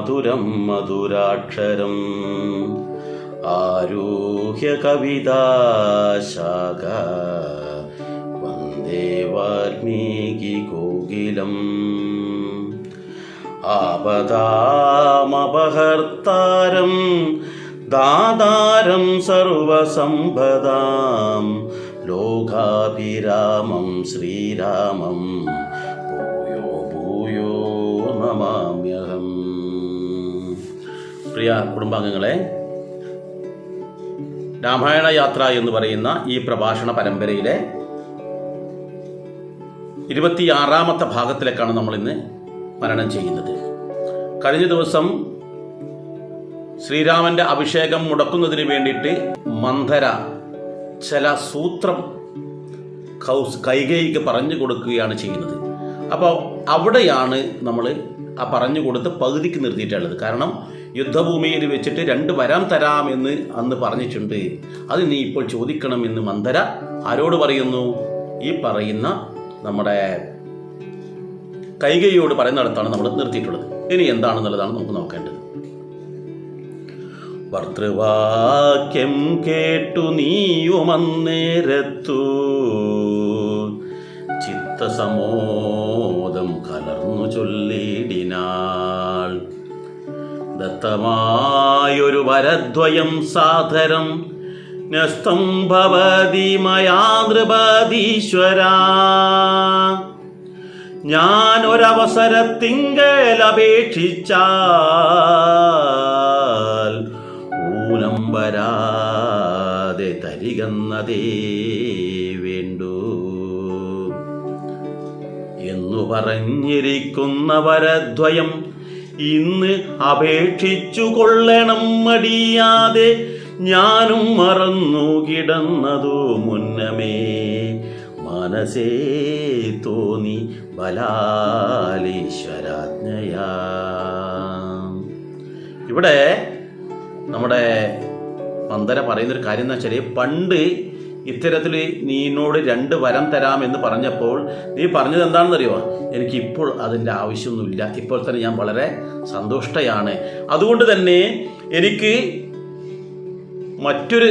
മധുരം മധുരാക്ഷരം ആരൂഹ്യ കവിതാശാഖ വന്ദേ വാൽമീകി കോകിലം ആപദാമപഹർത്താരം ദാതാരം സർവസമ്പദാം ലോകാഭിരാമം ശ്രീരാമം ഭൂയോ ഭൂയോ നമാമ്യഹം. പ്രിയ കുടുംബാംഗങ്ങളെ, രാമായണ യാത്ര എന്ന് പറയുന്ന ഈ പ്രഭാഷണ പരമ്പരയിലെ 26ാമത്തെ ഭാഗത്തിലേക്കാണ് നമ്മളിന്ന് മനനം ചെയ്യുന്നത്. കഴിഞ്ഞ ദിവസം ശ്രീരാമന്റെ അഭിഷേകം മുടക്കുന്നതിന് വേണ്ടിയിട്ട് മന്ധര ചില സൂത്രം കൈകേയിക്ക് പറഞ്ഞു കൊടുക്കുകയാണ് ചെയ്യുന്നത്. അപ്പോൾ അവിടെയാണ് നമ്മൾ ആ പറഞ്ഞു കൊടുത്ത് പകുതിക്ക് നിർത്തിയിട്ടുള്ളത്. കാരണം യുദ്ധഭൂമിയിൽ വെച്ചിട്ട് 2 വരം തരാമെന്ന് അന്ന് പറഞ്ഞിട്ടുണ്ട്, അത് നീ ഇപ്പോൾ ചോദിക്കണമെന്ന് മന്ധര ആരോട് പറയുന്നു? ഈ പറയുന്ന നമ്മുടെ കൈകേയിയോട് പറയുന്നിടത്താണ് നമ്മൾ നിർത്തിയിട്ടുള്ളത്. ഇനി എന്താണെന്നുള്ളതാണ് നമുക്ക് നോക്കേണ്ടത്. ഭർതൃവാക്യം കേട്ടു നീയുമന്നേരത്തു ചിത്തസമോദം കലർന്നു ചൊല്ലിടിനാൾ. ദത്തമായൊരു വരദ്വയം സാദരം നസ്തം ഭവതി മയാ നൃപതീശ്വരാ. ഞാൻ ഒരവസരത്തിങ്കൽ അപേക്ഷിച്ചാൽ ഊനം വരാതെ തരികന്നതേ വേണ്ടു എന്നു പറഞ്ഞിരിക്കുന്ന വരദ്വയം ഇന്ന് അപേക്ഷിച്ചു കൊള്ളണം മടിയാതെ. ഞാനും മറന്നു കിടന്നതു മുന്നമേ മനസ്സേ തോന്നി ബലാലീശ്വരാജ്ഞയാ. ഇവിടെ നമ്മുടെ മന്ധര പറയുന്നൊരു കാര്യം എന്ന് വെച്ചാൽ, പണ്ട് ഇത്തരത്തിൽ നീ എന്നോട് 2 വരം തരാമെന്ന് പറഞ്ഞപ്പോൾ നീ പറഞ്ഞത് എന്താണെന്നറിയുമോ? എനിക്കിപ്പോൾ അതിൻ്റെ ആവശ്യമൊന്നുമില്ല, ഇപ്പോൾ തന്നെ ഞാൻ വളരെ സന്തുഷ്ടയാണ്. അതുകൊണ്ട് തന്നെ എനിക്ക് മറ്റൊരു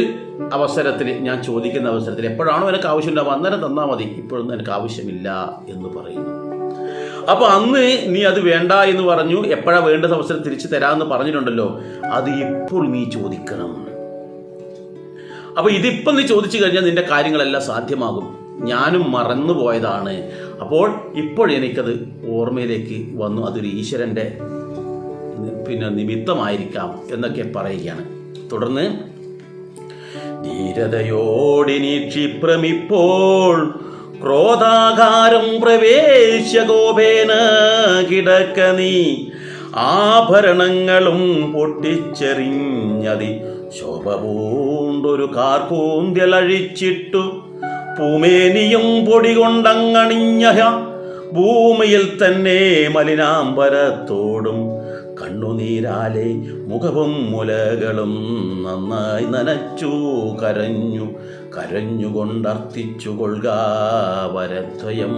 അവസരത്തിൽ, ഞാൻ ചോദിക്കുന്ന അവസരത്തിൽ എപ്പോഴാണോ എനിക്ക് ആവശ്യമില്ല അന്നേരം തന്നാൽ മതി, ഇപ്പോഴൊന്നും എനിക്ക് ആവശ്യമില്ല എന്ന് പറയുന്നു. അപ്പോൾ അന്ന് നീ അത് വേണ്ട എന്ന് പറഞ്ഞു, എപ്പോഴാണ് വേണ്ട അവസരം തിരിച്ചു തരാമെന്ന് പറഞ്ഞിട്ടുണ്ടല്ലോ, അത് ഇപ്പോൾ നീ ചോദിക്കണം. അപ്പോൾ ഇതിപ്പം നീ ചോദിച്ചു കഴിഞ്ഞാൽ നിന്റെ കാര്യങ്ങളെല്ലാം സാധ്യമാകും. ഞാനും മറന്നുപോയതാണ്, അപ്പോൾ ഇപ്പോഴെനിക്കത് ഓർമ്മയിലേക്ക് വന്നു, അതൊരു ഈശ്വരൻ്റെ നിമിത്തമായിരിക്കാം എന്നൊക്കെ പറയുകയാണ്. തുടർന്ന് ധീരതയോടിനി ക്ഷിപ്രമിപ്പോൾ ക്രോധാകാരം പ്രവേശ്യ കോപേന കിടക്ക നീ. ആഭരണങ്ങളും പൊട്ടിച്ചെറിഞ്ഞതി ശോഭ പൂണ്ടൊരു കാർക്കൂന്ത്യലഴിച്ചിട്ടു പൂമേനിയും പൊടി കൊണ്ടങ്ങണിഞ്ഞ ഭൂമിയിൽ തന്നെ മലിനാംബരത്തോടും കണ്ണുനീരാലെ മുഖവും മുലകളും നന്നായി നനച്ചു കരഞ്ഞുകൊണ്ടർത്ഥിച്ചു കൊള്ളുക വരദ്വയം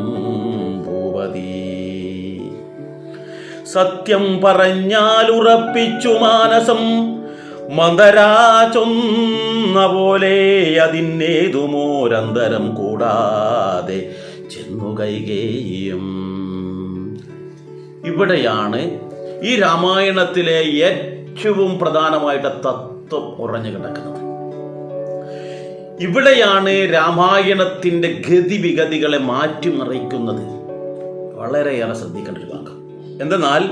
ഭൂപതി. സത്യം പറഞ്ഞാൽ ഉറപ്പിച്ചു മാനസം മന്ദരാ ചൊന്ന പോലെ അതിന്നേതുമോരന്തരം കൂടാതെ ചെന്നു കൈകേയും. ഇവിടെയാണ് ഈ രാമായണത്തിലെ ഏറ്റവും പ്രധാനമായിട്ട് തത്വം ഉറഞ്ഞു കിടക്കുന്നത്. ഇവിടെയാണ് രാമായണത്തിൻ്റെ ഗതിവിഗതികളെ മാറ്റിമറിക്കുന്നത്. വളരെയേറെ ശ്രദ്ധിക്കേണ്ട ഒരു ഭാഗം. എന്തെന്നാൽ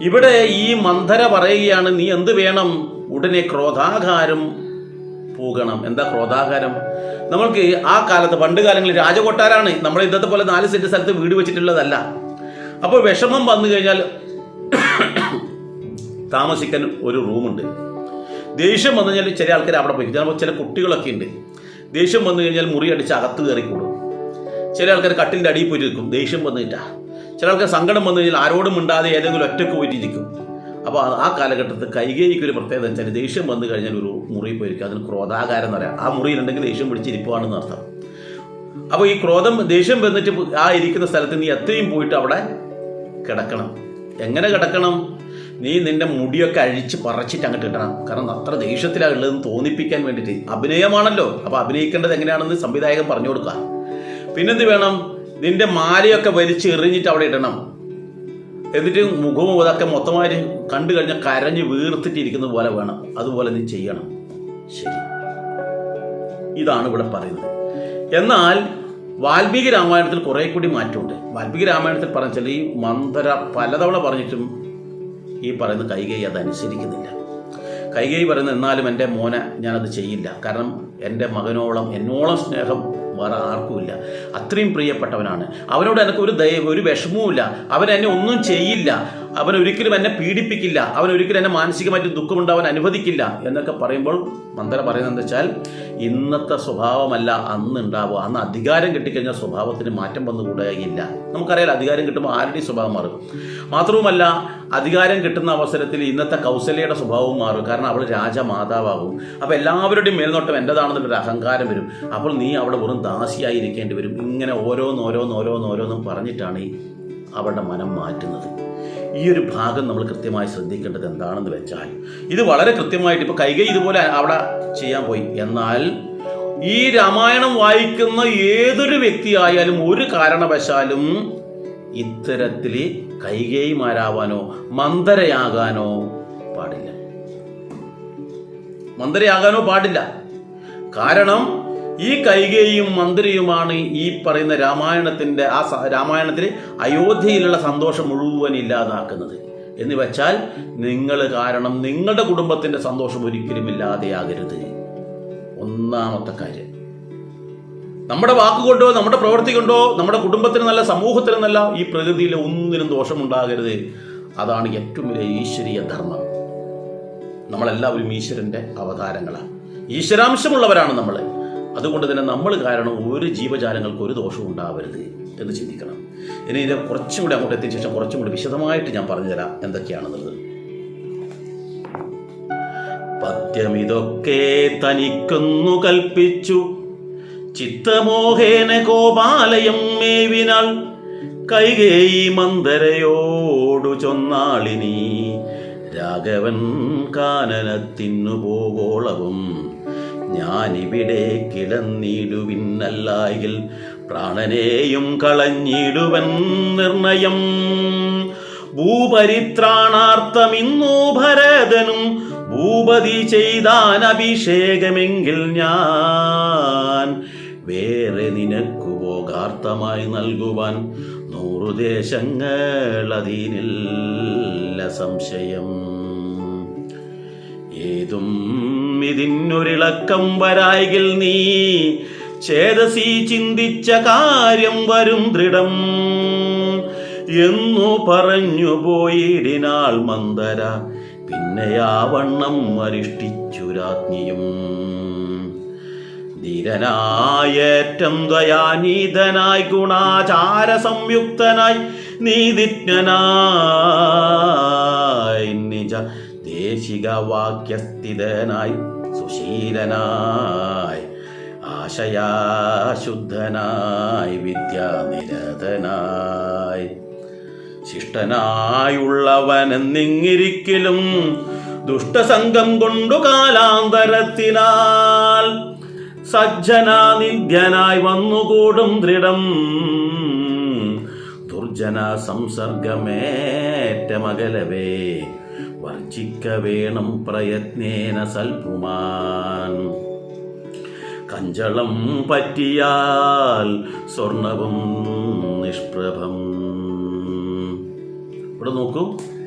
ഇവിടെ ഈ മന്ധര പറയുകയാണ്, നീ എന്ത് വേണം? ഉടനെ ക്രോധാകാരം പോകണം. എന്താ ക്രോധാകാരം? നമ്മൾക്ക് ആ കാലത്ത് പണ്ട് കാലങ്ങളിൽ രാജകൊട്ടാരാണ്, നമ്മൾ ഇന്നത്തെ പോലെ 4 സെന്റ് സ്ഥലത്ത് വീട് വെച്ചിട്ടുള്ളതല്ല. അപ്പോൾ വിഷമം വന്നു കഴിഞ്ഞാൽ താമസിക്കാൻ ഒരു റൂമുണ്ട്. ദേഷ്യം വന്നു കഴിഞ്ഞാൽ ചില ആൾക്കാർ അവിടെ പോയി, ചില കുട്ടികളൊക്കെ ഉണ്ട്. ദേഷ്യം വന്നു കഴിഞ്ഞാൽ മുറി അടിച്ച് അകത്ത് കയറിക്കൂടും. ചില ആൾക്കാർ കട്ടിൻ്റെ അടിയിൽ പോയിരിക്കും ദേഷ്യം വന്നിട്ടാ. ചില ആൾക്കാർ സങ്കടം വന്നു കഴിഞ്ഞാൽ ആരോടും മിണ്ടാതെ ഏതെങ്കിലും ഒറ്റയ്ക്ക് പോയിട്ടിരിക്കും. അപ്പോൾ ആ കാലഘട്ടത്തിൽ കൈകേയിക്കൊരു പ്രത്യേകത വെച്ചാൽ ദേഷ്യം വന്നു കഴിഞ്ഞാൽ ഒരു മുറി പോയിരിക്കും. അതിന് ക്രോധാകാരം എന്ന് പറയാം. ആ മുറിയിലുണ്ടെങ്കിൽ ദേഷ്യം പിടിച്ചിരിക്കുവാണെന്ന് അർത്ഥം. അപ്പോൾ ഈ ദേഷ്യം വന്നിട്ട് ആ ഇരിക്കുന്ന സ്ഥലത്ത് നീ എത്രയും പോയിട്ട് അവിടെ കിടക്കണം. എങ്ങനെ കിടക്കണം? നീ നിന്റെ മുടിയൊക്കെ അഴിച്ച് പറിച്ചിട്ട് അങ്ങോട്ട് ഇടണം. കാരണം അത്ര ദേഷ്യത്തിലാണ് ഉള്ളതെന്ന് തോന്നിപ്പിക്കാൻ വേണ്ടിയിട്ട്. അഭിനയമാണല്ലോ, അപ്പോൾ അഭിനയിക്കേണ്ടത് എങ്ങനെയാണെന്ന് സംവിധായകൻ പറഞ്ഞു കൊടുക്കുക. പിന്നെന്ത് വേണം, നിന്റെ മാലയൊക്കെ വലിച്ച് എറിഞ്ഞിട്ട് അവിടെ ഇടണം. എന്നിട്ട് മുഖവും അതൊക്കെ മൊത്തമായിട്ട് കണ്ടു കഴിഞ്ഞാൽ കരഞ്ഞ് വീർത്തിട്ടിരിക്കുന്നത് പോലെ വേണം. അതുപോലെ നീ ചെയ്യണം. ശരി, ഇതാണ് ഇവിടെ പറയുന്നത്. എന്നാൽ വാൽമീകി രാമായണത്തിൽ കുറേ കൂടി മാറ്റമുണ്ട്. വാൽമീകി രാമായണത്തിൽ പറഞ്ഞാൽ ഈ മന്ദര പലതവണ പറഞ്ഞിട്ടും ഈ പറയുന്ന കൈകേയി അതനുസരിക്കുന്നില്ല. കൈകേയി പറയുന്നത്, എന്നാലും എൻ്റെ മോനെ ഞാനത് ചെയ്യില്ല. കാരണം എൻ്റെ മകനോളം എന്നോളം സ്നേഹം വേറെ ആർക്കുമില്ല. അത്രയും പ്രിയപ്പെട്ടവനാണ്. അവനോട് എനിക്ക് ഒരു വിഷമവുമില്ല. അവൻ എന്നെ ഒന്നും ചെയ്യില്ല. അവൻ ഒരിക്കലും എന്നെ പീഡിപ്പിക്കില്ല. അവൻ ഒരിക്കലും എന്നെ മാനസികമായിട്ട് ദുഃഖമുണ്ടാവാൻ അനുവദിക്കില്ല എന്നൊക്കെ പറയുമ്പോൾ മന്ദര പറയുന്നത് എന്താ വെച്ചാൽ, ഇന്നത്തെ സ്വഭാവമല്ല അന്ന് ഉണ്ടാവുക. അന്ന് അധികാരം കിട്ടിക്കഴിഞ്ഞാൽ സ്വഭാവത്തിന് മാറ്റം വന്നുകൂടുകയില്ല. നമുക്കറിയാലോ, അധികാരം കിട്ടുമ്പോൾ ആരുടെയും സ്വഭാവം മാറും. മാത്രവുമല്ല, അധികാരം കിട്ടുന്ന അവസരത്തിൽ ഇന്നത്തെ കൗസല്യയുടെ സ്വഭാവവും മാറും. കാരണം അവൾ രാജമാതാവാകും. അപ്പോൾ എല്ലാവരുടെയും മേൽനോട്ടം എൻ്റെതാണെന്നുള്ളൊരു അഹങ്കാരം വരും. അപ്പോൾ നീ അവിടെ വെറും ദാസിയായിരിക്കേണ്ടി വരും. ഇങ്ങനെ ഓരോന്നോരോന്നും പറഞ്ഞിട്ടാണ് അവളുടെ മനം മാറ്റുന്നത്. ഈ ഒരു ഭാഗം നമ്മൾ കൃത്യമായി ശ്രദ്ധിക്കേണ്ടത് എന്താണെന്ന് വെച്ചാൽ, ഇത് വളരെ കൃത്യമായിട്ട് ഇപ്പോൾ കൈകേയി ഇതുപോലെ അവിടെ ചെയ്യാൻ പോയി. എന്നാൽ ഈ രാമായണം വായിക്കുന്ന ഏതൊരു വ്യക്തിയായാലും ഒരു കാരണവശാലും ഇത്തരത്തിൽ കൈകേയിമാരാവാനോ മന്ദരയാകാനോ പാടില്ല. കാരണം ഈ കൈകേയിയും മന്ദരയുമാണ് ഈ പറയുന്ന രാമായണത്തിൽ അയോധ്യയിലുള്ള സന്തോഷം മുഴുവൻ ഇല്ലാതാക്കുന്നത്. എന്ന് വെച്ചാൽ നിങ്ങൾ കാരണം നിങ്ങളുടെ കുടുംബത്തിൻ്റെ സന്തോഷം ഒരിക്കലും ഇല്ലാതെയാകരുത്. ഒന്നാമത്തെ കാര്യം, നമ്മുടെ വാക്കുകൊണ്ടോ നമ്മുടെ പ്രവൃത്തി കൊണ്ടോ നമ്മുടെ കുടുംബത്തിനെന്നല്ല സമൂഹത്തിനെന്നല്ല ഈ പ്രകൃതിയിൽ ഒന്നിനും ദോഷമുണ്ടാകരുത്. അതാണ് ഏറ്റവും വലിയ ഈശ്വരീയ ധർമ്മം. നമ്മളെല്ലാവരും ഈശ്വരൻ്റെ അവതാരങ്ങളാണ്, ഈശ്വരാംശമുള്ളവരാണ് നമ്മൾ. അതുകൊണ്ട് തന്നെ നമ്മൾ കാരണം ഒരു ജീവജാലങ്ങൾക്ക് ഒരു ദോഷവും ഉണ്ടാവരുത് എന്ന് ചിന്തിക്കണം. ഇനി ഇത് കുറച്ചും കൂടി അങ്ങോട്ട് എത്തിയ ശേഷം കുറച്ചും കൂടി വിശദമായിട്ട് ഞാൻ പറഞ്ഞുതരാം എന്തൊക്കെയാണെന്നുള്ളത്. പദ്യമിതൊക്കെ തനിക്കൊന്നു കൽപ്പിച്ചു ചിത്തമോഹേന കോപാലയം മേവിനാൾ കൈകേയി മന്ദരയോടു ചൊന്നാളിനി രാഘവൻ കാനനത്തിന്നു പോകോളവും ഞാനിവിടെ കിടന്നിടുവിന്നല്ലായിൽ പ്രാണനെയും കളഞ്ഞിടുവൻ നിർണയം. ഭൂപരിത്രാണാർത്ഥമിന്നു ഭരതനും ഭൂപതി ചെയ്താൻ അഭിഷേകമെങ്കിൽ ഞാൻ വേറെ നിനക്കു ഭോഗാർത്ഥമായി നൽകുവാൻ 100 ദേശങ്ങൾ അതിനില്ല സംശയം. ഏതും ഇതിനൊരിളക്കം വരായെങ്കിൽ നീ ചേതസി ചിന്തിച്ച കാര്യം വരും ദൃഢം എന്നു പറഞ്ഞു പോയിടിനാൾ മന്ദര. പിന്നെയാവണ്ണം അരിഷ്ടിച്ചു രാജ്ഞിയും. ധീരനായേറ്റം ദയാനീതനായി ഗുണാചാര സംയുക്തനായി നീതിജ്ഞനായി നിജ ദേശിക വാക്യസ്ഥിതനായി സുശീലനായി ആശയാശുദ്ധനായി വിദ്യാനിരതനായി ശിഷ്ടനായുള്ളവനെന്നിങ്ങിരിക്കലും ദുഷ്ടസംഗം കൊണ്ടു കാലാന്തരത്തിനാൽ സജ്ജനാനിധ്യനായി വന്നുകൂടും ദൃഢം ദുർജന സംസർഗമേറ്റമകലവേ വർജിക്ക വേണം പ്രയത്നേന സൽപുമാൻ. കഞ്ചളം പറ്റിയാൽ സ്വർണവും നിഷ്പ്രഭം. ഇവിടെ നോക്കൂ,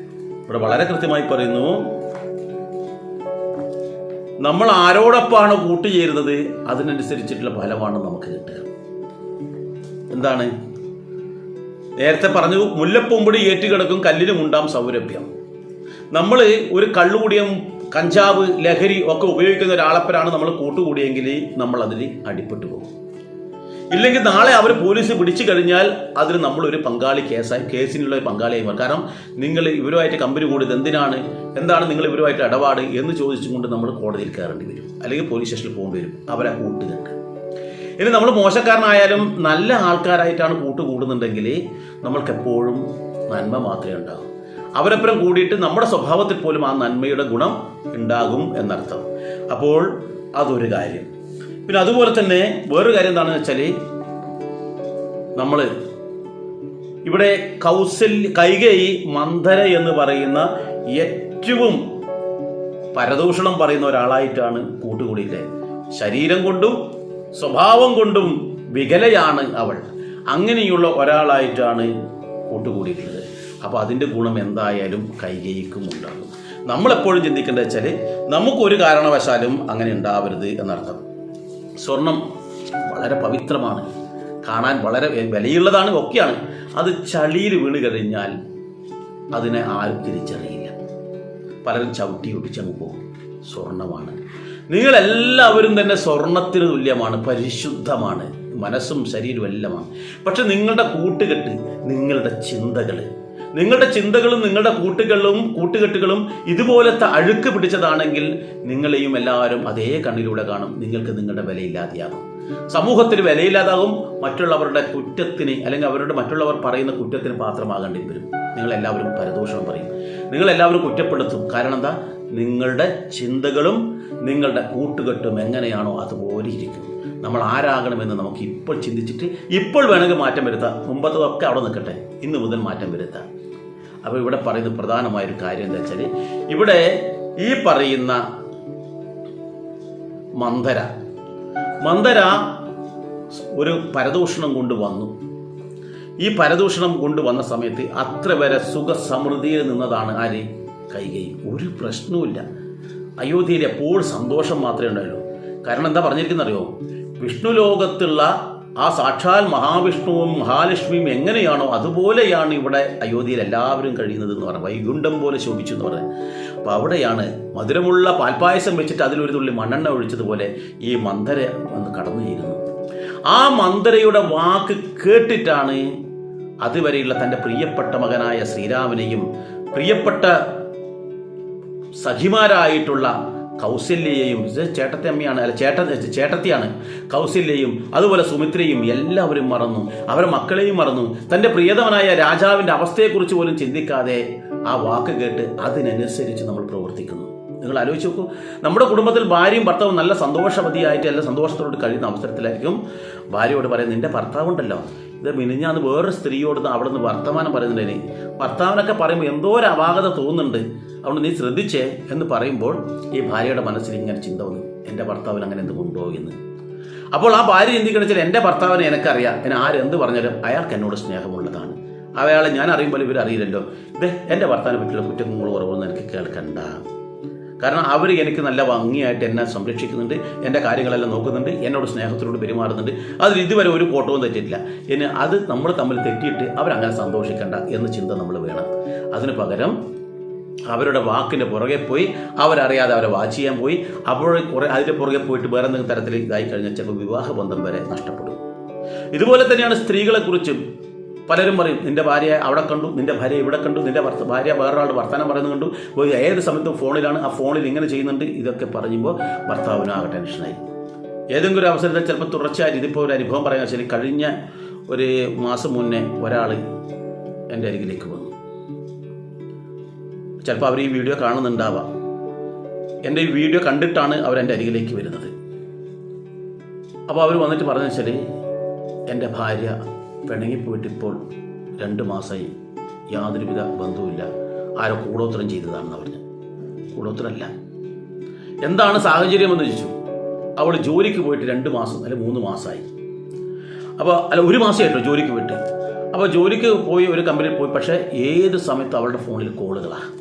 ഇവിടെ വളരെ കൃത്യമായി പറയുന്നു, നമ്മൾ ആരോടൊപ്പമാണ് കൂട്ടുചേരുന്നത് അതിനനുസരിച്ചിട്ടുള്ള ഫലമാണ് നമുക്ക് കിട്ടുക. എന്താണ് നേരത്തെ പറഞ്ഞു, മുല്ലപ്പൂമ്പൊടി ഏറ്റുകിടക്കും കല്ലിനും ഉണ്ടാം സൗരഭ്യം. നമ്മൾ ഒരു കള്ളുകൂടിയും കഞ്ചാവ് ലഹരി ഒക്കെ ഉപയോഗിക്കുന്ന ഒരാളപ്പരാണ് നമ്മൾ കൂട്ടുകൂടിയെങ്കിൽ നമ്മൾ അതിൽ അടിപ്പെട്ടു പോകും. ഇല്ലെങ്കിൽ നാളെ അവർ പോലീസ് പിടിച്ചു കഴിഞ്ഞാൽ അതിന് നമ്മളൊരു പങ്കാളി കേസിനുള്ള ഒരു പങ്കാളിയായി മാറും. കാരണം നിങ്ങൾ ഇവരുമായിട്ട് കമ്പനി കൂടിയത് എന്താണ് നിങ്ങൾ ഇവരുമായിട്ട് ഇടപാട് എന്ന് ചോദിച്ചുകൊണ്ട് നമ്മൾ കോടതിയിൽ കയറേണ്ടി വരും, അല്ലെങ്കിൽ പോലീസ് സ്റ്റേഷനിൽ പോകേണ്ടി വരും അവരെ കൂട്ടുകെട്ട്. ഇനി നമ്മൾ മോശക്കാരനായാലും നല്ല ആൾക്കാരായിട്ടാണ് കൂട്ടുകൂടുന്നുണ്ടെങ്കിൽ നമ്മൾക്കെപ്പോഴും നന്മ മാത്രമേ ഉണ്ടാകൂ. അവരപ്പുറം കൂടിയിട്ട് നമ്മുടെ സ്വഭാവത്തിൽ പോലും ആ നന്മയുടെ ഗുണം ഉണ്ടാകും എന്നർത്ഥം. അപ്പോൾ അതൊരു കാര്യം. പിന്നെ അതുപോലെ തന്നെ വേറൊരു കാര്യം എന്താണെന്ന് വെച്ചാൽ, നമ്മൾ ഇവിടെ കൈകേയി മന്ധര എന്ന് പറയുന്ന ഏറ്റവും പരദൂഷണം പറയുന്ന ഒരാളായിട്ടാണ് കൂട്ടുകൂടിയില്ലേ. ശരീരം കൊണ്ടും സ്വഭാവം കൊണ്ടും വികലയാണ് അവൾ. അങ്ങനെയുള്ള ഒരാളായിട്ടാണ് കൂട്ടുകൂടിയിട്ടുള്ളത്. അപ്പോൾ അതിൻ്റെ ഗുണം എന്തായാലും കൈകേയിക്കും ഉണ്ടാകും. നമ്മളെപ്പോഴും ചിന്തിക്കേണ്ടത് വെച്ചാൽ നമുക്കൊരു കാരണവശാലും അങ്ങനെ ഉണ്ടാവരുത് എന്നർത്ഥം. സ്വർണം വളരെ പവിത്രമാണ്, കാണാൻ വളരെ വിലയുള്ളതാണ്, ഒക്കെയാണ്. അത് ചളിയിൽ വീണ് കഴിഞ്ഞാൽ അതിനെ ആരും തിരിച്ചറിയില്ല. പലരും ചവിട്ടി ഒടിച്ചങ്ങ് പോകും. സ്വർണമാണ്. നിങ്ങളെല്ലാവരും തന്നെ സ്വർണത്തിന് തുല്യമാണ്, പരിശുദ്ധമാണ്, മനസ്സും ശരീരവും എല്ലാമാണ്. പക്ഷെ നിങ്ങളുടെ കൂട്ടുകെട്ട്, നിങ്ങളുടെ ചിന്തകളും നിങ്ങളുടെ കൂട്ടുകെട്ടുകളും ഇതുപോലത്തെ അഴുക്ക് പിടിച്ചതാണെങ്കിൽ നിങ്ങളെയും എല്ലാവരും അതേ കണ്ണിലൂടെ കാണും. നിങ്ങൾക്ക് നിങ്ങളുടെ വിലയില്ലാതെയാകും, സമൂഹത്തിന് വിലയില്ലാതാകും, മറ്റുള്ളവരുടെ കുറ്റത്തിന് അല്ലെങ്കിൽ മറ്റുള്ളവർ പറയുന്ന കുറ്റത്തിന് പാത്രമാകേണ്ടി വരും. നിങ്ങളെല്ലാവരും പരദൂഷണം പറയും, നിങ്ങളെല്ലാവരും കുറ്റപ്പെടുത്തും. കാരണം എന്താ? നിങ്ങളുടെ ചിന്തകളും നിങ്ങളുടെ കൂട്ടുകെട്ടും എങ്ങനെയാണോ അതുപോലെ ഇരിക്കും. നമ്മൾ ആരാകണമെന്ന് നമുക്ക് ഇപ്പോൾ ചിന്തിച്ചിട്ട് ഇപ്പോൾ വേണമെങ്കിൽ മാറ്റം വരുത്താം. മുമ്പത്തതൊക്കെ അവിടെ നിൽക്കട്ടെ, ഇന്ന് മുതൽ മാറ്റം വരുത്താം. അപ്പോൾ ഇവിടെ പറയുന്ന പ്രധാനമായൊരു കാര്യം എന്താ വെച്ചാൽ, ഇവിടെ ഈ പറയുന്ന മന്ധര ഒരു പരദൂഷണം കൊണ്ടുവന്നു. ഈ പരദൂഷണം കൊണ്ടുവന്ന സമയത്ത് അത്ര വരെ സുഖസമൃദ്ധിയിൽ നിന്നതാണ് ആര്? കൈകേയി. ഒരു പ്രശ്നവുമില്ല. അയോധ്യയിൽ എപ്പോഴും സന്തോഷം മാത്രമേ ഉണ്ടായുള്ളൂ. കാരണം എന്താ പറഞ്ഞിരിക്കുന്നത് അറിയോ? വിഷ്ണു ലോകത്തുള്ള ആ സാക്ഷാൽ മഹാവിഷ്ണുവും മഹാലക്ഷ്മിയും എങ്ങനെയാണോ അതുപോലെയാണ് ഇവിടെ അയോധ്യയിൽ എല്ലാവരും കഴിയുന്നത് എന്ന് പറയാം. വൈകുണ്ഠം പോലെ ശോഭിച്ചു എന്ന് പറയാം. അപ്പോൾ അവിടെയാണ് മധുരമുള്ള പാൽപ്പായസം വെച്ചിട്ട് അതിലൊരു തുള്ളി മണ്ണെണ്ണ ഒഴിച്ചതുപോലെ ഈ മന്ധര വന്ന് കടന്നു ചേരുന്നു. ആ മന്ധരയുടെ വാക്ക് കേട്ടിട്ടാണ് അതുവരെയുള്ള തൻ്റെ പ്രിയപ്പെട്ട മകനായ ശ്രീരാമനെയും പ്രിയപ്പെട്ട സഖിമാരായിട്ടുള്ള കൗസല്യയെയും, ചേട്ടത്തിയാണ് കൗസല്യയും, അതുപോലെ സുമിത്രയും എല്ലാവരും മറന്നു. അവരെ മക്കളെയും മറന്നു. തൻ്റെ പ്രിയതമനായ രാജാവിൻ്റെ അവസ്ഥയെക്കുറിച്ച് പോലും ചിന്തിക്കാതെ ആ വാക്ക് കേട്ട് അതിനനുസരിച്ച് നമ്മൾ പ്രവർത്തിക്കുന്നു. നിങ്ങൾ ആലോചിച്ച് നോക്കൂ. നമ്മുടെ കുടുംബത്തിൽ ഭാര്യയും ഭർത്താവും നല്ല സന്തോഷവതിയായിട്ട് നല്ല സന്തോഷത്തോട് കഴിയുന്ന അവസരത്തിലായിരിക്കും ഭാര്യയോട് പറയുന്നത്, നിൻ്റെ ഭർത്താവുണ്ടല്ലോ, ഇത് മിനിഞ്ഞാന്ന് വേറൊരു സ്ത്രീയോട് അവിടെ നിന്ന് വർത്തമാനം പറയുന്നുണ്ടേ, ഭർത്താവിനൊക്കെ പറയുമ്പോൾ എന്തോ ഒരു അപാകത തോന്നുന്നുണ്ട്, അതുകൊണ്ട് നീ ശ്രദ്ധിച്ചേ എന്ന് പറയുമ്പോൾ ഈ ഭാര്യയുടെ മനസ്സിൽ ഇങ്ങനെ ചിന്ത വന്നു, എൻ്റെ ഭർത്താവിന് അങ്ങനെ എന്തുകൊണ്ടോ എന്ന്. അപ്പോൾ ആ ഭാര്യ ചിന്തിക്കണമെന്ന് വെച്ചാൽ, എൻ്റെ ഭർത്താവിനെ എനിക്കറിയാം, എന്നെ ആരെന്ത് പറഞ്ഞാലും അയാൾക്ക് എന്നോട് സ്നേഹമുള്ളതാണ്, അയാളെ ഞാൻ അറിയുമ്പോൾ ഇവരറിയില്ലല്ലോ, എൻ്റെ ഭർത്താവിനെ പറ്റിയുള്ള കുറ്റങ്ങളും കുറവൊന്നും എനിക്ക് കേൾക്കണ്ട. കാരണം അവർ എനിക്ക് നല്ല ഭംഗിയായിട്ട് എന്നെ സംരക്ഷിക്കുന്നുണ്ട്, എൻ്റെ കാര്യങ്ങളെല്ലാം നോക്കുന്നുണ്ട്, എന്നോട് സ്നേഹത്തിലൂടെ പെരുമാറുന്നുണ്ട്, അതിൽ ഇതുവരെ ഒരു കോട്ടവും തെറ്റിയിട്ടില്ല. ഇനി അത് നമ്മൾ തമ്മിൽ തെറ്റിയിട്ട് അവരങ്ങനെ സന്തോഷിക്കണ്ട എന്ന ചിന്ത നമ്മൾ വേണം. അതിന് പകരം അവരുടെ വാക്കിൻ്റെ പുറകെ പോയി അവരറിയാതെ അവരെ വാച്ച് ചെയ്യാൻ പോയി, അപ്പോൾ അതിൻ്റെ പുറകെ പോയിട്ട് വേറെ എന്തെങ്കിലും തരത്തിൽ ഇതായി കഴിഞ്ഞാൽ ചിലപ്പോൾ വിവാഹബന്ധം വരെ നഷ്ടപ്പെടും. ഇതുപോലെ തന്നെയാണ് സ്ത്രീകളെക്കുറിച്ചും. പലരും പറയും, നിൻ്റെ ഭാര്യയെ അവിടെ കണ്ടു, നിൻ്റെ ഭാര്യ ഇവിടെ കണ്ടു, നിൻ്റെ ഭാര്യ വേറൊരാളുടെ വർത്തമാനം പറയുന്നത് കണ്ടു, ഏത് സമയത്തും ഫോണിലാണ്, ആ ഫോണിൽ ഇങ്ങനെ ചെയ്യുന്നുണ്ട്. ഇതൊക്കെ പറയുമ്പോൾ ഭർത്താവിനും ആകെ ടെൻഷനായി. ഏതെങ്കിലും ഒരു അവസരത്തിൽ ചിലപ്പോൾ തുടർച്ചയായിട്ട് ഇതിപ്പോൾ ഒരു അനുഭവം പറയാൻ വെച്ചാൽ, കഴിഞ്ഞ ഒരു മാസം മുന്നേ ഒരാൾ എൻ്റെ അരികിലേക്ക് വന്നു. ചിലപ്പോൾ അവർ ഈ വീഡിയോ കാണുന്നുണ്ടാവാം. എൻ്റെ ഈ വീഡിയോ കണ്ടിട്ടാണ് അവരെൻ്റെ അരികിലേക്ക് വരുന്നത്. അപ്പോൾ അവർ വന്നിട്ട് പറഞ്ഞു വെച്ചാൽ, എൻ്റെ ഭാര്യ പിണങ്ങിപ്പോയിട്ട് ഇപ്പോൾ 2 മാസമായി, യാതൊരുവിധ ബന്ധവുമില്ല, ആരോ കൂടോത്രം ചെയ്തതാണെന്ന് പറഞ്ഞു. കൂടോത്രമല്ല, എന്താണ് സാഹചര്യമെന്ന് ചോദിച്ചു. അവൾ ജോലിക്ക് പോയിട്ട് 2 മാസം അല്ലെ 3 മാസമായി. അപ്പോൾ 1 മാസമായിട്ടോ ജോലിക്ക് പോയിട്ട്. അപ്പോൾ ജോലിക്ക് പോയി ഒരു കമ്പനിയിൽ പോയി, പക്ഷേ ഏത് സമയത്തും അവളുടെ ഫോണിൽ കോളുകളാണ്.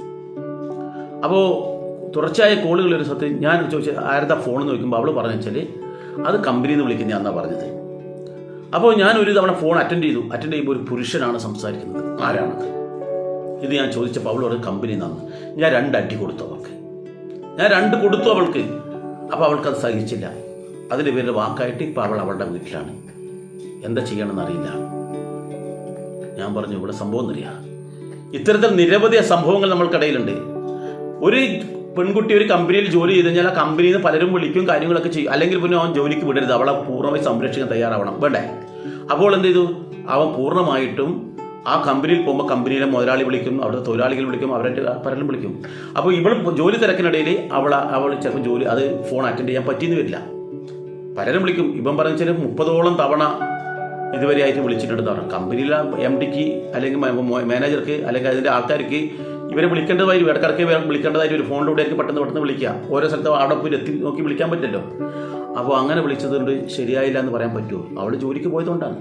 അപ്പോൾ തുടർച്ചയായ കോളുകൾ ഒരു സത്യം ഞാൻ ചോദിച്ചാൽ ആരുടെ ഫോണെന്ന് നോക്കുമ്പോൾ അവൾ പറഞ്ഞു വെച്ചാൽ അത് കമ്പനിയിൽ നിന്ന് വിളിക്കുന്നതാണെന്നാണ് പറഞ്ഞത്. അപ്പോൾ ഞാൻ ഒരു തവണ ഫോൺ അറ്റൻഡ് ചെയ്യുമ്പോൾ ഒരു പുരുഷനാണ് സംസാരിക്കുന്നത്. ആരാണത്? ഇത് ഞാൻ ചോദിച്ചപ്പോൾ അവൾ ഒരു കമ്പനി നിന്നാണ്. ഞാൻ 2 അടി കൊടുത്തു അവൾക്ക്. അവൾക്ക്. അപ്പോൾ അവൾക്കത് സഹിച്ചില്ല. അതിൻ്റെ പേരിൽ വാക്കായിട്ട് ഇപ്പോൾ അവൾ അവളുടെ വീട്ടിലാണ്. എന്താ ചെയ്യണമെന്ന് അറിയില്ല. ഞാൻ പറഞ്ഞു, ഇവിടെ സംഭവം എന്നറിയാം, ഇത്തരത്തിൽ നിരവധി സംഭവങ്ങൾ നമ്മൾക്കിടയിലുണ്ട്. ഒരു പെൺകുട്ടി ഒരു കമ്പനിയിൽ ജോലി ചെയ്ത് കഴിഞ്ഞാൽ ആ കമ്പനിയിൽ നിന്ന് പലരും വിളിക്കും, കാര്യങ്ങളൊക്കെ ചെയ്യും. അല്ലെങ്കിൽ പിന്നെ അവൻ ജോലിക്ക് വിടരുത്, അവളെ പൂർണ്ണമായി സംരക്ഷിക്കാൻ തയ്യാറാവണം, വേണ്ടേ? അപ്പോൾ എന്ത് ചെയ്തു? അവൻ പൂർണ്ണമായിട്ടും ആ കമ്പനിയിൽ പോകുമ്പോൾ കമ്പനിയിലെ മുതലാളി വിളിക്കും, അവിടുത്തെ തൊഴിലാളികൾ വിളിക്കും, അവരുടെ പലരും വിളിക്കും. അപ്പോൾ ഇവൾ ജോലി തിരക്കിനിടയിൽ അവൾ ചിലപ്പോൾ ജോലി അത് ഫോൺ അറ്റൻഡ് ചെയ്യാൻ പറ്റിയെന്ന് വരില്ല. പലരും വിളിക്കും. ഇവൻ പറഞ്ഞു വെച്ചാൽ 30ഓളം തവണ ഇതുവരെ ആയിട്ട് വിളിച്ചിട്ടുണ്ട്. കമ്പനിയിലെ MD-ക്ക് അല്ലെങ്കിൽ മാനേജർക്ക് അല്ലെങ്കിൽ അതിൻ്റെ ആൾക്കാർക്ക് ഇവരെ വിളിക്കേണ്ടതായി ഇടക്കിടക്ക് വിളിക്കേണ്ടതായിട്ട് ഒരു ഫോണിലൂടെ ആയിരിക്കും പെട്ടെന്ന് വിളിക്കുക. ഓരോ സ്ഥലത്ത് അവിടെ പോയി എത്തി നോക്കി വിളിക്കാൻ പറ്റില്ലല്ലോ. അപ്പോൾ അങ്ങനെ വിളിച്ചതുകൊണ്ട് ശരിയായില്ല എന്ന് പറയാൻ പറ്റുമോ? അവൾ ജോലിക്ക് പോയതുകൊണ്ടാണ്.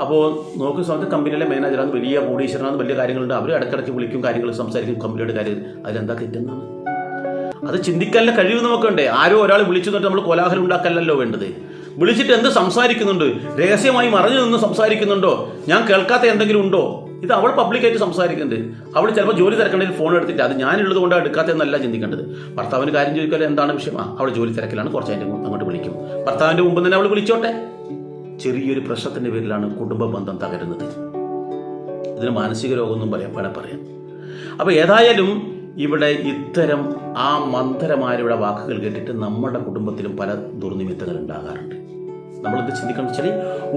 അപ്പോൾ നോക്കുന്ന സമയത്ത് കമ്പനിയിലെ മാനേജറാണ്, വലിയ കോടീശ്വരനാണ്, വലിയ കാര്യങ്ങളുണ്ട്. അവർ ഇടക്കിടയ്ക്ക് വിളിക്കും, കാര്യങ്ങൾ സംസാരിക്കും, കമ്പനിയുടെ കാര്യം. അതിലെന്താ തെറ്റെന്നാണ്? അത് ചിന്തിക്കാനുള്ള കഴിവ് നമുക്കുണ്ടേ. ആരോ ഒരാൾ വിളിച്ചു എന്നിട്ട് നമ്മൾ കോലാഹലം ഉണ്ടാക്കലല്ലോ വേണ്ടത്. വിളിച്ചിട്ട് എന്ത് സംസാരിക്കുന്നുണ്ട്, രഹസ്യമായി മറഞ്ഞു നിന്ന് സംസാരിക്കുന്നുണ്ടോ, ഞാൻ കേൾക്കാത്ത എന്തെങ്കിലും ഉണ്ടോ? ഇത് അവൾ പബ്ലിക്കായിട്ട് സംസാരിക്കുന്നുണ്ട്. അവൾ ചിലപ്പോൾ ജോലി തിരക്കേണ്ടതിൽ ഫോൺ എടുത്തിട്ട് അത് ഞാനുള്ളത് കൊണ്ട് എടുക്കാത്തതെന്നല്ല ചിന്തിക്കേണ്ടത്. ഭർത്താവിന് കാര്യം ചോദിക്കാതെ എന്താണ് വിഷയം? അവൾ ജോലി തിരക്കിലാണ്, കുറച്ച് അങ്ങോട്ട് വിളിക്കും. ഭർത്താവിൻ്റെ മുമ്പ് തന്നെ അവൾ വിളിച്ചോട്ടെ. ചെറിയൊരു പ്രശ്നത്തിൻ്റെ പേരിലാണ് കുടുംബ ബന്ധം തകരുന്നത്. ഇതിന് മാനസിക രോഗമൊന്നും പറയാം. അപ്പോൾ ഏതായാലും ഇവിടെ ഇത്തരം ആ മന്ദരമാരുടെ വാക്കുകൾ കേട്ടിട്ട് നമ്മുടെ കുടുംബത്തിലും പല ദുർനിമിത്തങ്ങൾ ഉണ്ടാകാറുണ്ട്. നമ്മളെന്ത് ചിന്തിക്കണം വെച്ചാൽ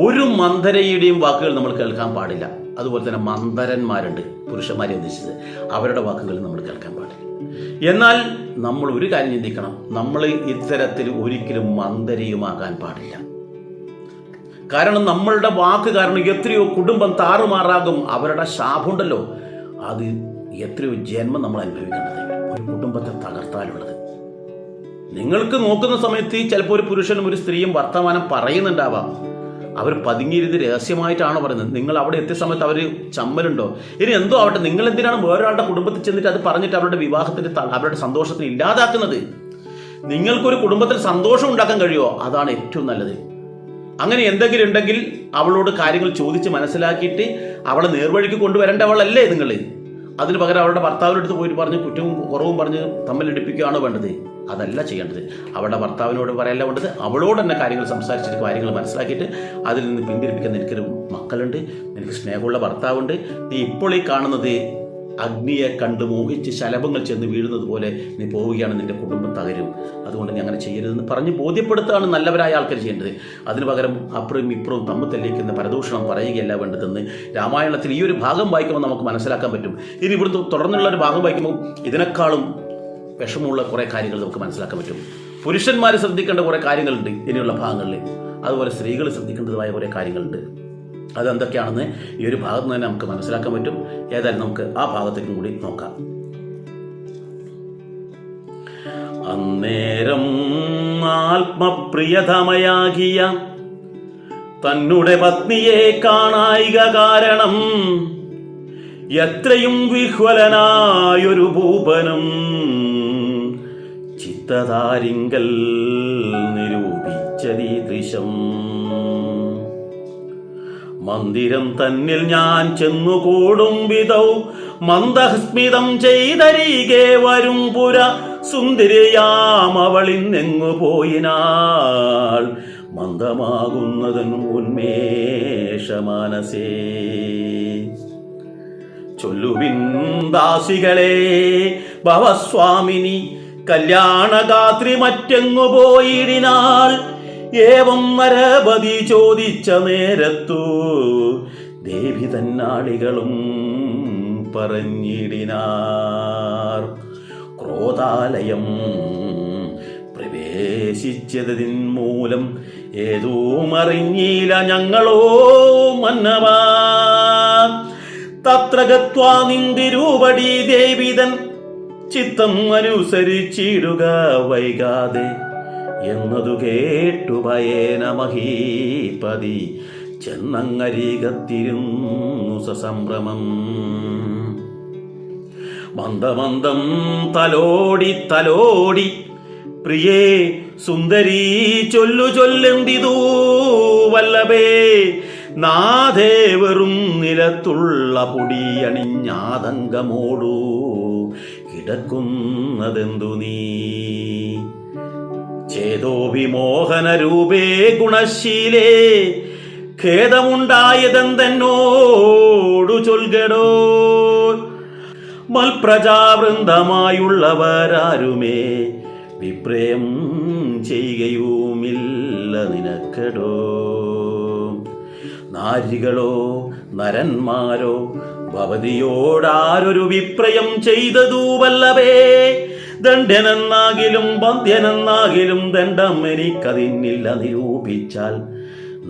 ഒരു മന്ദരയുടെയും വാക്കുകൾ നമ്മൾ കേൾക്കാൻ പാടില്ല. അതുപോലെ തന്നെ മന്ദരന്മാരുണ്ട്, പുരുഷന്മാരെ ഉദ്ദേശിച്ചത്, അവരുടെ വാക്കുകൾ നമ്മൾ കേൾക്കാൻ പാടില്ല. എന്നാൽ നമ്മൾ ഒരു കാര്യം ചിന്തിക്കണം, നമ്മൾ ഇത്തരത്തിൽ ഒരിക്കലും മന്ദരയുമാകാൻ പാടില്ല. കാരണം നമ്മളുടെ വാക്ക് കാരണം എത്രയോ കുടുംബം താറുമാറാകും. അവരുടെ ശാപമുണ്ടല്ലോ, അത് എത്രയോ ജന്മം നമ്മൾ അനുഭവിക്കേണ്ടത് ഒരു കുടുംബത്തെ തകർത്താലുള്ളത്. നിങ്ങൾക്ക് നോക്കുന്ന സമയത്ത് ചിലപ്പോൾ ഒരു പുരുഷനും ഒരു സ്ത്രീയും വർത്തമാനം പറയുന്നുണ്ടാവാം. അവർ പതുങ്ങിയിരുന്ന് രഹസ്യമായിട്ടാണോ പറയുന്നത്? നിങ്ങൾ അവിടെ എത്തിയ സമയത്ത് അവർ ചമ്മലുണ്ടോ? ഇനി എന്തോ ആവട്ടെ, നിങ്ങൾ എന്തിനാണ് വേറൊരാളുടെ കുടുംബത്തിൽ ചെന്നിട്ട് അത് പറഞ്ഞിട്ട് അവരുടെ വിവാഹത്തിന് അവരുടെ സന്തോഷത്തിന് ഇല്ലാതാക്കുന്നത്? നിങ്ങൾക്കൊരു കുടുംബത്തിൽ സന്തോഷം ഉണ്ടാക്കാൻ കഴിയുമോ? അതാണ് ഏറ്റവും നല്ലത്. അങ്ങനെ എന്തെങ്കിലും ഉണ്ടെങ്കിൽ അവളോട് കാര്യങ്ങൾ ചോദിച്ച് മനസ്സിലാക്കിയിട്ട് അവളെ നേർവഴിക്ക് കൊണ്ടുവരേണ്ടവളല്ലേ നിങ്ങൾ? അതിന് പകരം അവളുടെ ഭർത്താവിനടുത്ത് പോയിട്ട് പറഞ്ഞ് കുറ്റവും കുറവും പറഞ്ഞ് തമ്മിലടിപ്പിക്കുകയാണോ വേണ്ടത്? അതല്ല ചെയ്യേണ്ടത്. അവളുടെ ഭർത്താവിനോട് പറയല്ല വേണ്ടത്, അവളോട് തന്നെ കാര്യങ്ങൾ സംസാരിച്ചിട്ട് കാര്യങ്ങൾ മനസ്സിലാക്കിയിട്ട് അതിൽ നിന്ന് പിന്തിരിപ്പിക്കാൻ എനിക്കൊരു മക്കളുണ്ട്, എനിക്ക് സ്നേഹമുള്ള ഭർത്താവുണ്ട്, നീ ഇപ്പോൾ ഈ കാണുന്നത് അഗ്നിയെ കണ്ട് മോഹിച്ച് ശലഭങ്ങൾ ചെന്ന് വീഴുന്നത് പോലെ നീ പോവുകയാണ്, നിന്റെ കുടുംബം തകരും, അതുകൊണ്ട് നീ അങ്ങനെ ചെയ്യരുതെന്ന് പറഞ്ഞ് ബോധ്യപ്പെടുത്തുകയാണ് നല്ലവരായ ആൾക്കാർ ചെയ്യേണ്ടത്. അതിന് പകരം അപ്പുറവും ഇപ്പുറവും തമ്മിൽ തെളിയിക്കുന്ന പരദൂഷണം പറയുകയല്ല വേണ്ടതെന്ന് രാമായണത്തിൽ ഈ ഒരു ഭാഗം വായിക്കുമ്പോൾ നമുക്ക് മനസ്സിലാക്കാൻ പറ്റും. ഇനി ഇവിടുന്ന് തുടർന്നുള്ള ഒരു ഭാഗം വായിക്കുമ്പോൾ ഇതിനേക്കാളും വിഷമമുള്ള കുറേ കാര്യങ്ങൾ നമുക്ക് മനസ്സിലാക്കാൻ പറ്റും. പുരുഷന്മാർ ശ്രദ്ധിക്കേണ്ട കുറേ കാര്യങ്ങളുണ്ട് ഇനിയുള്ള ഭാഗങ്ങളിൽ, അതുപോലെ സ്ത്രീകൾ ശ്രദ്ധിക്കേണ്ടതായ കുറേ കാര്യങ്ങളുണ്ട്. അതെന്തൊക്കെയാണെന്ന് ഈ ഒരു ഭാഗത്ത് തന്നെ നമുക്ക് മനസ്സിലാക്കാൻ പറ്റും. ഏതായാലും നമുക്ക് ആ ഭാഗത്തേക്കും കൂടി നോക്കാം. അന്നേരം ആത്മപ്രിയതമയാകിയ തന്നുടെ പത്നിയെ കാണായിക കാരണം എത്രയും വിഹ്വലനായൊരു ഭൂപനും ചിത്തതാരിങ്കൽ നിരൂപിച്ചതീ ദൃശം. മന്ദിരം തന്നിൽ ഞാൻ ചെന്നുകൂടും വിധൗ മന്ദസ്മിതം ചെയ്തരികെ വരും പുര സുന്ദരിയാം അവളിന്നെങ്ങു പോയിനാൾ മന്ദമാകുന്നതൻ ഉന്മേഷമാനസേ. ചൊല്ലുവിൻ ദാസികളെ ഭവസ്വാമിനി കല്യാണഗാത്രി മറ്റെങ്ങു പോയിടിനാൾ. ഏവം നരപതി ചോദിച്ച നേരത്തു ദേവി തന്നാളികളും പറഞ്ഞിടിനാർ. ക്രോധാലയം പ്രവേശിച്ചതിൻ മൂലം ഏതും അറിഞ്ഞില്ല ഞങ്ങളോ മന്നവാ. തത്ര ഗത്വാ നിന്തിരൂപടി ദേവിതൻ ചിത്തം അനുസരിച്ചിടുക വൈകാതെ എന്നതു കേട്ടു ഭയേന മഹീപതി ചെന്നങ്ങരീകത്തിരുന്നു സസംഭ്രമം. മന്ദമന്ദം തലോടി തലോടി പ്രിയേ സുന്ദരീ ചൊല്ലുചൊല്ലെന്തിതൂ വല്ലഭേ. നാഥേ വെറും നിലത്തുള്ള പൊടിയണിഞ്ഞാതങ്കമോടു കിടക്കുന്നതെന്തു നീ. ചേതോ വിമോഹന രൂപേ ഗുണശീലേ ഖേദമുണ്ടായതെന്തന്നോടു ചൊൽകടോ. മൽപ്രജാവൃന്ദമായുള്ളവരാരുമേ വിപ്രയം ചെയ്യുകയുമില്ല നിനക്കടോ. നാരികളോ നരന്മാരോ ഭവതിയോടാരൊരു വിപ്രയം ചെയ്തതു വല്ലവേ. ദണ്ഡനെന്നാകിലും വന്ധ്യനെന്നാകിലും ദണ്ഡം എനിക്കതിന്നില്ല നിരൂപിച്ചാൽ.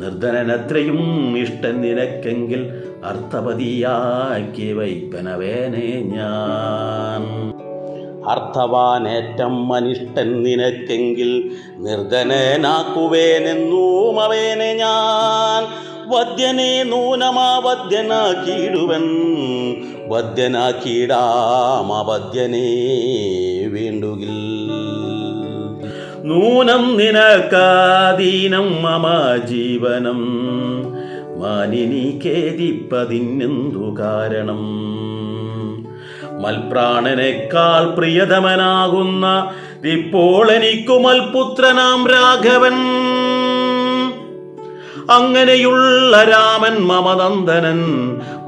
നിർധനനത്രയും ഇഷ്ടൻ നിനക്കെങ്കിൽ അർത്ഥപതിയാക്കി വൈപ്പനവേനെ ഞാൻ. അർത്ഥവാനേറ്റം അനിഷ്ടൻ നിനക്കെങ്കിൽ നിർധനനാക്കുവേനെന്നും അവേനെ ഞാൻ. വദ്യനെ നൂനമാവദ്യനാക്കിയിടുവൻ വദ്യനാക്കിയിടാമവദ്യനെ വേണ്ടുകിൽ. നൂനം നിനക്കാദീനം മമ ജീവനം മാനിനി ഖേദിപ്പതിനെന്തു കാരണം. മൽപ്രാണനേക്കാൾ പ്രിയതമനാകുന്ന ഇപ്പോൾ എനിക്കു മൽപുത്രനാം രാഘവൻ. അങ്ങനെയുള്ള രാമൻ മമനന്ദനൻ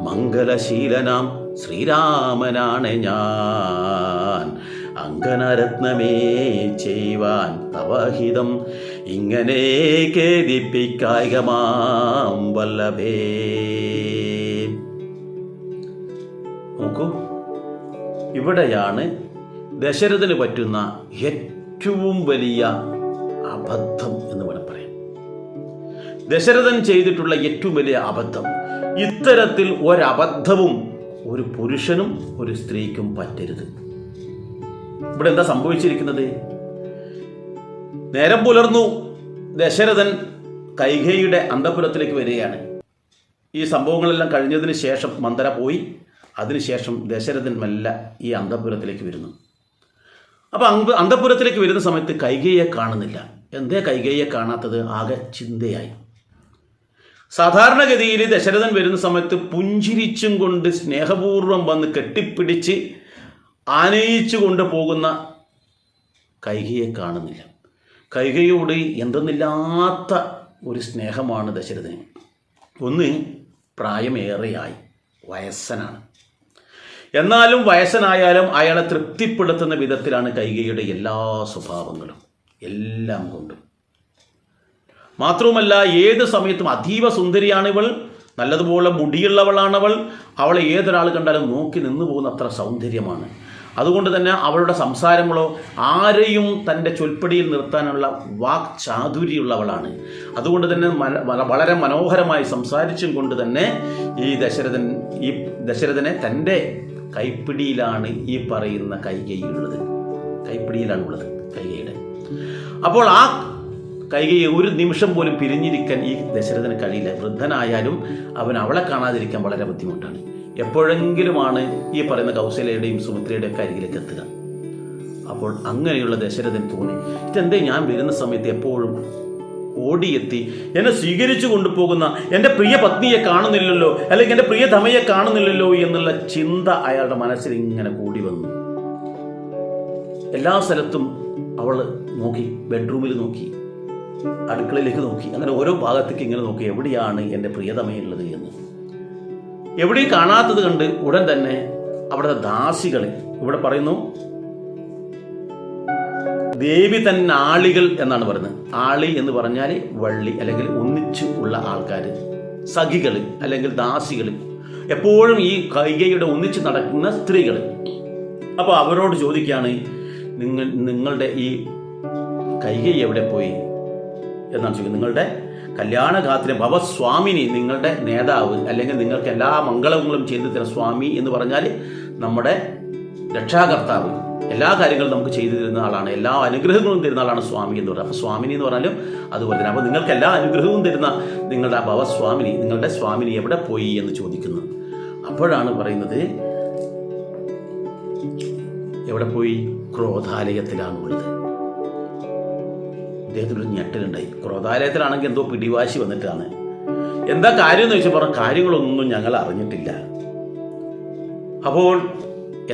മംഗലശീലനാം ശ്രീരാമനാണ് ഞാൻ. അങ്കനരത്നമേ ചെയ്യുവാൻ തവഹിതം ഇങ്ങനെ ഖേദിപ്പിക്കായികമാം വല്ലഭേ. നോക്കൂ, ഇവിടെയാണ് ദശരഥന് പറ്റുന്ന ഏറ്റവും വലിയ അബദ്ധം എന്ന് വേണം പറയാൻ. ദശരഥൻ ചെയ്തിട്ടുള്ള ഏറ്റവും വലിയ അബദ്ധം. ഇത്തരത്തിൽ ഒരബദ്ധവും ഒരു പുരുഷനും ഒരു സ്ത്രീക്കും പറ്റരുത്. ഇവിടെ എന്താ സംഭവിച്ചിരിക്കുന്നത്? നേരം പുലർന്നു, ദശരഥൻ കൈകേയിയുടെ അന്തഃപുരത്തിലേക്ക് വരികയാണ്. ഈ സംഭവങ്ങളെല്ലാം കഴിഞ്ഞതിന് ശേഷം മന്ദര പോയി. അതിനുശേഷം ദശരഥൻ മെല്ലെ ഈ അന്തഃപുരത്തിലേക്ക് വരുന്നു. അപ്പോൾ അന്തഃപുരത്തിലേക്ക് വരുന്ന സമയത്ത് കൈകേയിയെ കാണുന്നില്ല. എന്തേ കൈകേയിയെ കാണാത്തത്? ആകെ ചിന്തയായി. സാധാരണഗതിയിൽ ദശരഥൻ വരുന്ന സമയത്ത് പുഞ്ചിരിച്ചും കൊണ്ട് സ്നേഹപൂർവ്വം വന്ന് കെട്ടിപ്പിടിച്ച് ആനയിച്ചു കൊണ്ട് പോകുന്ന കൈകേയിയെ കാണുന്നില്ല. കൈകേയിയോട് എന്തെന്നില്ലാത്ത ഒരു സ്നേഹമാണ് ദശരഥന്. ഒന്ന്, പ്രായമേറെയായി, വയസ്സനാണ്. എന്നാലും വയസ്സനായാലും അയാളെ തൃപ്തിപ്പെടുത്തുന്ന വിധത്തിലാണ് കൈകേയിയുടെ എല്ലാ സ്വഭാവങ്ങളും, എല്ലാം കൊണ്ടും. മാത്രവുമല്ല, ഏത് സമയത്തും അതീവ സുന്ദരിയാണ് ഇവൾ, നല്ലതുപോലെ മുടിയുള്ളവളാണവൾ. അവളെ ഏതൊരാൾ കണ്ടാലും നോക്കി നിന്നു പോകുന്ന അത്ര സൗന്ദര്യമാണ്. അതുകൊണ്ട് തന്നെ അവളുടെ സംസാരങ്ങളോ ആരെയും തൻ്റെ ചൊൽപ്പടിയിൽ നിർത്താനുള്ള വാക്ചാതുര്യമുള്ളവളാണ്. അതുകൊണ്ട് തന്നെ വളരെ മനോഹരമായി സംസാരിച്ചും കൊണ്ട് തന്നെ ഈ ദശരഥനെ തൻ്റെ കൈപ്പിടിയിലാണ് ഈ പറയുന്ന കൈകേയിയുള്ളത്. കൈപ്പിടിയിലാണുള്ളത് കൈകേയിയുടെ. അപ്പോൾ ആ കൈകേയി ഒരു നിമിഷം പോലും പിരിഞ്ഞിരിക്കാൻ ഈ ദശരഥന് കഴിയില്ല. വൃദ്ധനായാലും അവളെ കാണാതിരിക്കാൻ വളരെ ബുദ്ധിമുട്ടാണ്. എപ്പോഴെങ്കിലുമാണ് ഈ പറയുന്ന കൗസല്യയുടെയും സുമിത്രയുടെയും ഒക്കെ അരികിലേക്ക് എത്തുക. അപ്പോൾ അങ്ങനെയുള്ള ദശരഥൻ തോന്നി, ഇതെന്തേ ഞാൻ വരുന്ന സമയത്ത് എപ്പോഴും ഓടിയെത്തി എന്നെ സ്വീകരിച്ചു കൊണ്ടുപോകുന്ന എൻ്റെ പ്രിയ പത്നിയെ കാണുന്നില്ലല്ലോ, അല്ലെങ്കിൽ എൻ്റെ പ്രിയ ധമയെ കാണുന്നില്ലല്ലോ എന്നുള്ള ചിന്ത അയാളുടെ മനസ്സിൽ ഇങ്ങനെ കൂടി വന്നു. എല്ലാ സ്ഥലത്തും അവൾ നോക്കി, ബെഡ്റൂമിൽ നോക്കി, അടുക്കളയിലേക്ക് നോക്കി, അങ്ങനെ ഓരോ ഭാഗത്തേക്ക് ഇങ്ങനെ നോക്കി, എവിടെയാണ് എൻ്റെ പ്രിയതമയുള്ളത് എന്ന്. എവിടെയും കാണാത്തത് കണ്ട് ഉടൻ തന്നെ അവിടുത്തെ ദാസികൾ, ഇവിടെ പറയുന്നു ദേവി തന്നെ ആളികൾ എന്നാണ് പറയുന്നത്. ആളി എന്ന് പറഞ്ഞാൽ വള്ളി, അല്ലെങ്കിൽ ഒന്നിച്ചു ഉള്ള ആൾക്കാർ, സഖികൾ അല്ലെങ്കിൽ ദാസികൾ, എപ്പോഴും ഈ കൈകേയിയുടെ ഒന്നിച്ച് നടക്കുന്ന സ്ത്രീകൾ. അപ്പോൾ അവരോട് ചോദിക്കുകയാണ്, നിങ്ങളുടെ ഈ കൈകേയി എവിടെ പോയി എന്നാണ് ചോദിക്കുന്നത്. നിങ്ങളുടെ കല്യാണഗാത്രി ഭവസ്വാമിനി, നിങ്ങളുടെ നേതാവ്, അല്ലെങ്കിൽ നിങ്ങൾക്ക് എല്ലാ മംഗളങ്ങളും ചെയ്തു തരുന്ന സ്വാമി എന്ന് പറഞ്ഞാൽ നമ്മുടെ രക്ഷാകർത്താവ്, എല്ലാ കാര്യങ്ങളും നമുക്ക് ചെയ്തു തരുന്ന ആളാണ്, എല്ലാ അനുഗ്രഹങ്ങളും തരുന്ന ആളാണ് സ്വാമി എന്ന് പറയുന്നത്. അപ്പോൾ സ്വാമിനി എന്ന് പറഞ്ഞാലും അതുപോലെ തന്നെ. അപ്പോൾ നിങ്ങൾക്ക് എല്ലാ അനുഗ്രഹവും തരുന്ന നിങ്ങളുടെ ഭവസ്വാമിനി, നിങ്ങളുടെ സ്വാമിനി എവിടെ പോയി എന്ന് ചോദിക്കുന്നു. അപ്പോഴാണ് പറയുന്നത്, എവിടെ പോയി? ക്രോധാലയത്തിലാണുള്ളത്. അദ്ദേഹത്തിനൊരു ഞെട്ടലുണ്ടായി. ക്രോധാലയത്തിലാണെങ്കിൽ എന്തോ പിടിവാശി വന്നിട്ടാണ്. എന്താ കാര്യം എന്ന് ചോദിച്ചാൽ പറഞ്ഞ കാര്യങ്ങളൊന്നും ഞങ്ങൾ അറിഞ്ഞിട്ടില്ല. അപ്പോൾ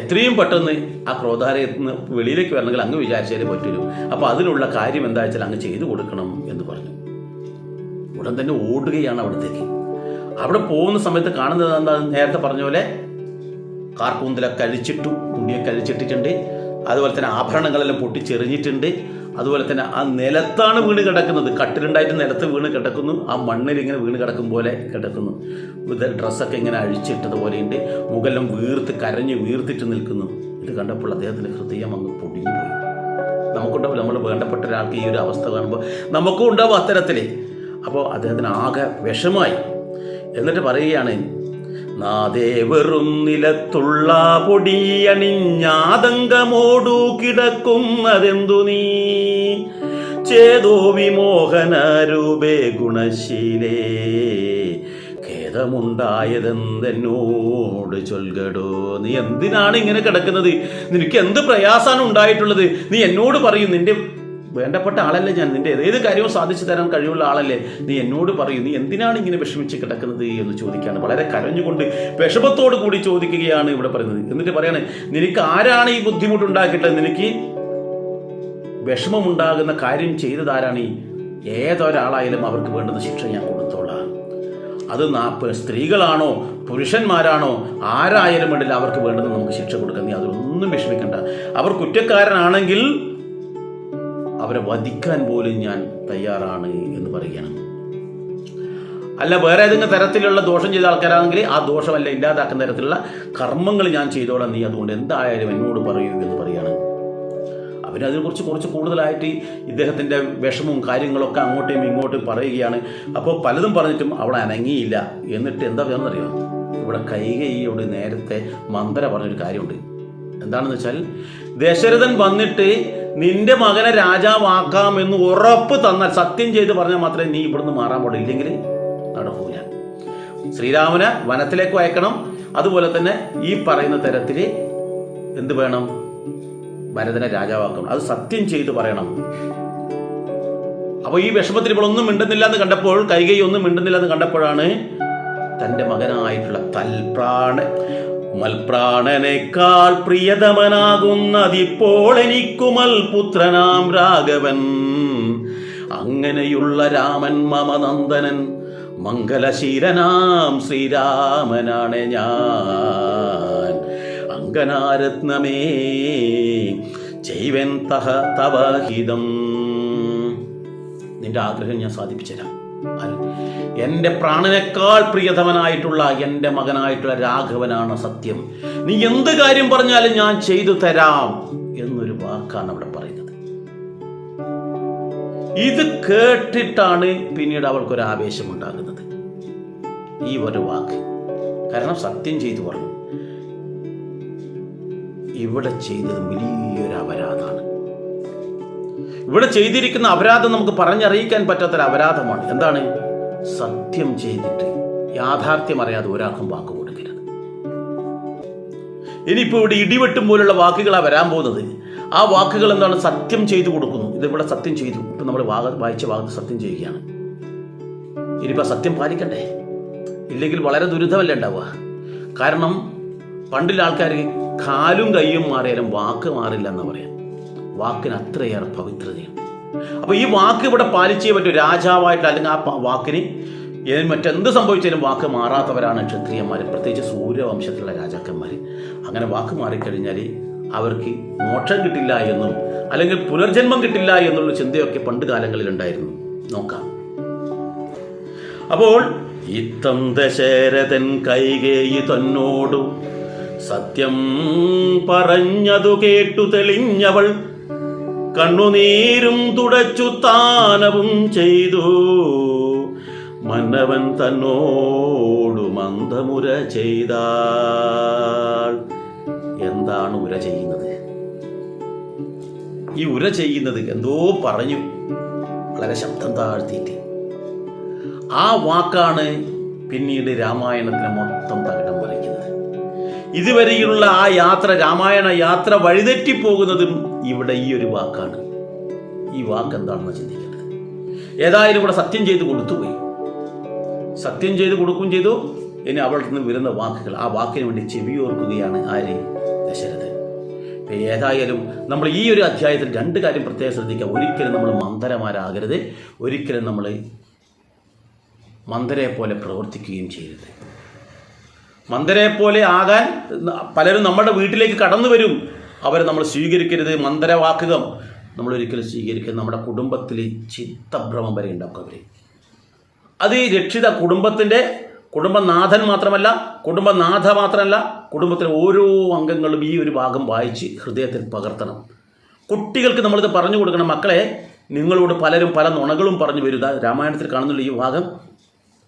എത്രയും പെട്ടെന്ന് ആ ക്രോധാലയത്തിൽ നിന്ന് വെളിയിലേക്ക് വരണമെങ്കിൽ അങ്ങ് വിചാരിച്ചാലേ പറ്റുള്ളൂ. അപ്പോൾ അതിനുള്ള കാര്യം എന്താ വെച്ചാൽ അങ്ങ് ചെയ്തു കൊടുക്കണം എന്ന് പറഞ്ഞു. ഉടൻ തന്നെ ഓടുകയാണ് അവിടത്തേക്ക്. അവിടെ പോകുന്ന സമയത്ത് കാണുന്നത് എന്താ, നേരത്തെ പറഞ്ഞ പോലെ കാർക്കൂന്തലൊക്കെ അഴിച്ചിട്ടു, മുടിയൊക്കെ അഴിച്ചിട്ടിട്ടുണ്ട്. അതുപോലെ തന്നെ ആഭരണങ്ങളെല്ലാം പൊട്ടിച്ചെറിഞ്ഞിട്ടുണ്ട്. അതുപോലെ തന്നെ ആ നിലത്താണ് വീണ് കിടക്കുന്നത്. കട്ടിലുണ്ടായിട്ട് നിലത്ത് വീണ് കിടക്കുന്നു, ആ മണ്ണിൽ ഇങ്ങനെ വീണ് കിടക്കും പോലെ കിടക്കുന്നു. ഡ്രസ്സൊക്കെ ഇങ്ങനെ അഴിച്ചിട്ടതുപോലെയുണ്ട്, മുഖെല്ലാം കരഞ്ഞ് വീർത്തിട്ട് നിൽക്കുന്നു. ഇത് കണ്ടപ്പോൾ അദ്ദേഹത്തിൻ്റെ ഹൃദയം അങ്ങ് പൊടിഞ്ഞുപോയി. നമുക്കുണ്ടാവും, നമ്മൾ വേണ്ടപ്പെട്ട ഒരാൾക്ക് ഈ ഒരു അവസ്ഥ കാണുമ്പോൾ നമുക്കും ഉണ്ടാവും അത്തരത്തിൽ. അപ്പോൾ അദ്ദേഹത്തിന് ആകെ വിഷമായി. എന്നിട്ട് പറയുകയാണ്, നാദേ വെറും നിലത്തുള്ള പൊടിയണിഞ്ഞാതങ്കമോടു കിടക്കുന്നതെന്തു നീ, ചേതോ വിമോഹന രൂപേ ഗുണശീലേ, ഖേദമുണ്ടായതെന്നോട് ചൊൽകടോ. നീ എന്തിനാണ് ഇങ്ങനെ കിടക്കുന്നത്? നിനക്ക് എന്ത് പ്രയാസമാണ് ഉണ്ടായിട്ടുള്ളത്? നീ എന്നോട് പറയൂ. നിന്റെ വേണ്ടപ്പെട്ട ആളല്ലേ ഞാൻ, നിന്റെ ഏത് കാര്യവും സാധിച്ചു തരാൻ കഴിവുള്ള ആളല്ലേ, നീ എന്നോട് പറയൂ, നീ എന്തിനാണ് ഇങ്ങനെ വിഷമിച്ച് കിടക്കുന്നത് എന്ന് ചോദിക്കുകയാണ്. വളരെ കരഞ്ഞുകൊണ്ട് വിഷമത്തോട് കൂടി ചോദിക്കുകയാണ് ഇവിടെ പറയുന്നത്. എന്നിട്ട് പറയാണ്, നിനക്ക് ആരാണ് ഈ ബുദ്ധിമുട്ടുണ്ടാക്കിയിട്ടുള്ളത്? നിനക്ക് വിഷമമുണ്ടാകുന്ന കാര്യം ചെയ്തതാരാണ്? ഏതൊരാളായാലും അവർക്ക് വേണ്ടുന്ന ശിക്ഷ ഞാൻ കൊടുത്തോളാം. അത് സ്ത്രീകളാണോ പുരുഷന്മാരാണോ ആരായാലും വേണ്ടില്ല, അവർക്ക് വേണ്ടുന്ന നമുക്ക് ശിക്ഷ കൊടുക്കാം. നീ അതൊന്നും വിഷമിക്കണ്ട. അവർ കുറ്റക്കാരനാണെങ്കിൽ അവരെ വധിക്കാൻ പോലും ഞാൻ തയ്യാറാണ് എന്ന് പറയുകയാണ്. അല്ല, വേറെ ഏതെങ്കിലും തരത്തിലുള്ള ദോഷം ചെയ്ത ആൾക്കാരാണെങ്കിൽ ആ ദോഷമല്ല ഇല്ലാതാക്കുന്ന തരത്തിലുള്ള കർമ്മങ്ങൾ ഞാൻ ചെയ്തോളാം, നീ അതുകൊണ്ട് എന്തായാലും എന്നോട് പറയൂ എന്ന് പറയുകയാണ്. അവരതിനെക്കുറിച്ച് കുറച്ച് കൂടുതലായിട്ട് ഇദ്ദേഹത്തിൻ്റെ വിഷമവും കാര്യങ്ങളൊക്കെ അങ്ങോട്ടും ഇങ്ങോട്ടും പറയുകയാണ്. അപ്പോൾ പലതും പറഞ്ഞിട്ടും അവൾ അനങ്ങിയില്ല. എന്നിട്ട് എന്താ പറയുന്നറിയോ, ഇവിടെ കൈകേയിയോട് നേരത്തെ മന്ദര പറഞ്ഞൊരു കാര്യമുണ്ട്. എന്താണെന്ന് വെച്ചാൽ, ദശരഥൻ വന്നിട്ട് നിന്റെ മകനെ രാജാവാക്കാമെന്ന് ഉറപ്പ് തന്നാൽ, സത്യം ചെയ്ത് പറഞ്ഞാൽ മാത്രമേ നീ ഇവിടുന്ന് മാറാൻ പാടുള്ളൂ, ഇല്ലെങ്കിൽ നടക്കൂല. ശ്രീരാമനെ വനത്തിലേക്ക് അയക്കണം. അതുപോലെ തന്നെ ഈ പറയുന്ന തരത്തിൽ എന്ത് വേണം, ഭരതനെ രാജാവാക്കണം. അത് സത്യം ചെയ്ത് പറയണം. അപ്പോൾ ഈ വിഷമത്തിൽ ഇവളൊന്നും മിണ്ടുന്നില്ല എന്ന് കണ്ടപ്പോൾ, കൈകൈ ഒന്നും മിണ്ടുന്നില്ല എന്ന് കണ്ടപ്പോഴാണ് തൻ്റെ മകനായിട്ടുള്ള മൽപ്രാണനേക്കാൾ പ്രിയതമനാകുന്നതിപ്പോൾ എനിക്കുമൽ പുത്രനാം രാഘവൻ, അങ്ങനെയുള്ള രാമൻ മമ നന്ദനൻ, മംഗലശീലനാം ശ്രീരാമനാണ് ഞാൻ, അങ്കനാരത്നമേ ചെയ്വൻ തവഹിതം. നിന്റെ ആഗ്രഹം ഞാൻ സാധിപ്പിച്ചുതരാം. എൻ്റെ പ്രാണനേക്കാൾ പ്രിയതമനായിട്ടുള്ള എൻ്റെ മകനായിട്ടുള്ള രാഘവനാണ് സത്യം. നീ എന്ത് കാര്യം പറഞ്ഞാലും ഞാൻ ചെയ്തു തരാം എന്നൊരു വാക്കാണ് അവിടെ പറയുന്നത്. ഇത് കേട്ടിട്ടാണ് പിന്നീട് അവൾക്കൊരു ആവേശം ഉണ്ടാകുന്നത്, ഈ ഒരു വാക്ക്. കാരണം സത്യം ചെയ്തു പറഞ്ഞു. ഇവിടെ ചെയ്തത് വലിയൊരു അപരാധമാണ്. ഇവിടെ ചെയ്തിരിക്കുന്ന അപരാധം നമുക്ക് പറഞ്ഞറിയിക്കാൻ പറ്റാത്തൊരു അപരാധമാണ്. എന്താണ്? സത്യം ചെയ്തിട്ട് യാഥാർത്ഥ്യം അറിയാതെ ഒരാൾക്കും വാക്ക് കൊടുക്കരുത്. ഇനിയിപ്പോൾ ഇവിടെ ഇടിവെട്ടും പോലുള്ള വാക്കുകളാണ് വരാൻ പോകുന്നത്. ആ വാക്കുകൾ എന്താണ്? സത്യം ചെയ്തു കൊടുക്കുന്നു. ഇതിവിടെ സത്യം ചെയ്തു. ഇപ്പം നമ്മൾ വായിച്ച ഭാഗത്ത് സത്യം ചെയ്യുകയാണ്. ഇനിയിപ്പോൾ സത്യം പാലിക്കണ്ടേ? ഇല്ലെങ്കിൽ വളരെ ദുരിതമല്ലേ ഉണ്ടാവുക. കാരണം പണ്ടുള്ള ആൾക്കാർ കാലും കയ്യും മാറിയാലും വാക്ക് മാറില്ല എന്ന് പറയാം. വാക്കിന് അത്രയേറെ പവിത്രതയുണ്ട്. അപ്പോൾ ഈ വാക്ക് ഇവിടെ പാലിച്ചേ പറ്റൂ. രാജാവായിട്ട് അല്ലെങ്കിൽ ആ വാക്കിന് മറ്റെന്ത് സംഭവിച്ചാലും വാക്ക് മാറാത്തവരാണ് ക്ഷത്രിയന്മാർ, പ്രത്യേകിച്ച് സൂര്യവംശത്തിലുള്ള രാജാക്കന്മാർ. അങ്ങനെ വാക്ക് മാറിക്കഴിഞ്ഞാൽ അവർക്ക് മോക്ഷം കിട്ടില്ല എന്നും അല്ലെങ്കിൽ പുനർജന്മം കിട്ടില്ല എന്നുള്ള ചിന്തയൊക്കെ പണ്ട് കാലങ്ങളിൽ ഉണ്ടായിരുന്നു. നോക്കാം. അപ്പോൾ ഇത്തം ദശരഥൻ കൈകേയി തന്നോടു സത്യം പറഞ്ഞതു കേട്ടു തെളിഞ്ഞവൾ കണ്ണുനീരും തുടച്ചു താനവും ചെയ്തു. മന്നവൻ തന്നോടു മന്ദമുര ചെയ്താൾ. എന്താണ് ഉര ചെയ്യുന്നത്? ഈ ഉര ചെയ്യുന്നത് എന്തോ പറഞ്ഞു, വളരെ ശബ്ദം താഴ്ത്തിയിട്ട്. ആ വാക്കാണ് പിന്നീട് രാമായണത്തിന് മൊത്തം തകിടം മറിക്കുന്നത്. ഇതുവരെയുള്ള ആ യാത്ര, രാമായണ യാത്ര വഴിതെറ്റിപ്പോകുന്നതും ഇവിടെ ഈ ഒരു വാക്കാണ്. ഈ വാക്ക് എന്താണെന്ന് ചിന്തിക്കേണ്ടത്. ഏതായാലും ഇവിടെ സത്യം ചെയ്ത് കൊടുത്തുപോയി. സത്യം ചെയ്ത് കൊടുക്കുകയും ചെയ്തു. ഇനി അവളിൽ നിന്ന് വരുന്ന വാക്കുകൾ, ആ വാക്കിന് വേണ്ടി ചെവിയോർക്കുകയാണ് ആര്? ദശരഥൻ. ഏതായാലും നമ്മൾ ഈ ഒരു അധ്യായത്തിൽ രണ്ട് കാര്യം പ്രത്യേകം ശ്രദ്ധിക്കുക. ഒരിക്കലും നമ്മൾ മന്ദരമാരാകരുത്, ഒരിക്കലും നമ്മൾ മന്ദരെ പോലെ പ്രവർത്തിക്കുകയും ചെയ്യരുത്. മന്ദരെ പോലെ ആകാൻ പലരും നമ്മുടെ വീട്ടിലേക്ക് കടന്നു വരും, അവരെ നമ്മൾ സ്വീകരിക്കരുത്. മന്ദര വാക്കുകൾ നമ്മളൊരിക്കലും സ്വീകരിക്കുന്നത് നമ്മുടെ കുടുംബത്തിൽ ചിത്തഭ്രമം വരെ ഉണ്ടാക്കും അവർ. അത് ഈ രക്ഷിത കുടുംബനാഥൻ മാത്രമല്ല, കുടുംബനാഥ മാത്രമല്ല, കുടുംബത്തിലെ ഓരോ അംഗങ്ങളും ഈ ഒരു ഭാഗം വായിച്ച് ഹൃദയത്തിൽ പകർത്തണം. കുട്ടികൾക്ക് നമ്മളിത് പറഞ്ഞു കൊടുക്കണം. മക്കളെ, നിങ്ങളോട് പലരും പല നുണകളും പറഞ്ഞു വരും. രാമായണത്തിൽ കാണുന്നുള്ള ഈ ഭാഗം.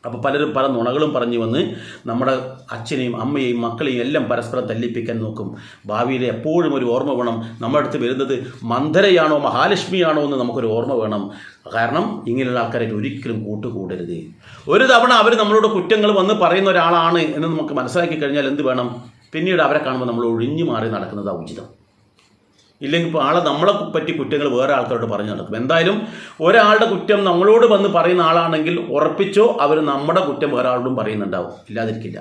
അപ്പോൾ പലരും പല നുണകളും പറഞ്ഞു വന്ന് നമ്മുടെ അച്ഛനെയും അമ്മയെയും മക്കളെയും എല്ലാം പരസ്പരം തല്ലിപ്പിക്കാൻ നോക്കും. ഭാവിയിൽ എപ്പോഴും ഒരു ഓർമ്മ വേണം, നമ്മുടെ അടുത്ത് വരുന്നത് മന്ധരയാണോ മഹാലക്ഷ്മിയാണോ എന്ന് നമുക്കൊരു ഓർമ്മ വേണം. കാരണം ഇങ്ങനെയുള്ള ആൾക്കാരായിട്ട് ഒരിക്കലും കൂട്ടുകൂടരുത്. ഒരു തവണ അവർ നമ്മളോട് കുറ്റങ്ങൾ വന്ന് പറയുന്ന ഒരാളാണ് എന്ന് നമുക്ക് മനസ്സിലാക്കി കഴിഞ്ഞാൽ എന്ത് വേണം? പിന്നീട് അവരെ കാണുമ്പോൾ നമ്മൾ ഒഴിഞ്ഞു മാറി നടക്കുന്നതാണ് ഉചിതം. ഇല്ലെങ്കിൽ ഇപ്പോൾ നമ്മളെ പറ്റി കുറ്റങ്ങൾ വേറെ ആൾക്കാരോട് പറഞ്ഞു നടക്കും. എന്തായാലും ഒരാളുടെ കുറ്റം നമ്മളോട് വന്ന് പറയുന്ന ആളാണെങ്കിൽ ഉറപ്പിച്ചോ അവർ നമ്മുടെ കുറ്റം വേറെ ആളോടും പറയുന്നുണ്ടാവും, ഇല്ലാതിരിക്കില്ല.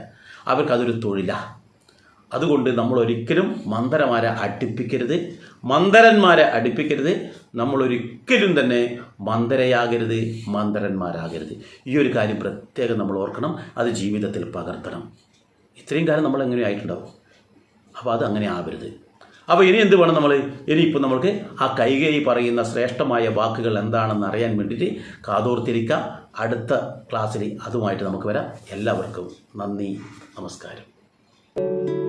അവർക്കതൊരു തൊഴിലാണ്. അതുകൊണ്ട് നമ്മൾ ഒരിക്കലും മന്ദരന്മാരെ അടുപ്പിക്കരുത്. നമ്മളൊരിക്കലും തന്നെ മന്ദരയാകരുത്, മന്ദരന്മാരാകരുത്. ഈ ഒരു കാര്യം പ്രത്യേകം നമ്മൾ ഓർക്കണം. അത് ജീവിതത്തിൽ പകർത്തണം. ഇത്രയും കാലം നമ്മൾ എങ്ങനെ ആയിട്ടുണ്ടാവും. അപ്പോൾ അത് അങ്ങനെ ആവരുത്. അപ്പോൾ ഇനി എന്ത് വേണം? ഇനിയിപ്പോൾ നമ്മൾക്ക് ആ കൈകേയി പറയുന്ന ശ്രേഷ്ഠമായ വാക്കുകൾ എന്താണെന്ന് അറിയാൻ വേണ്ടിയിട്ട് കാതോർത്തിരിക്കാം. അടുത്ത ക്ലാസ്സിൽ അതുമായിട്ട് നമുക്ക് വരാം. എല്ലാവർക്കും നന്ദി, നമസ്കാരം.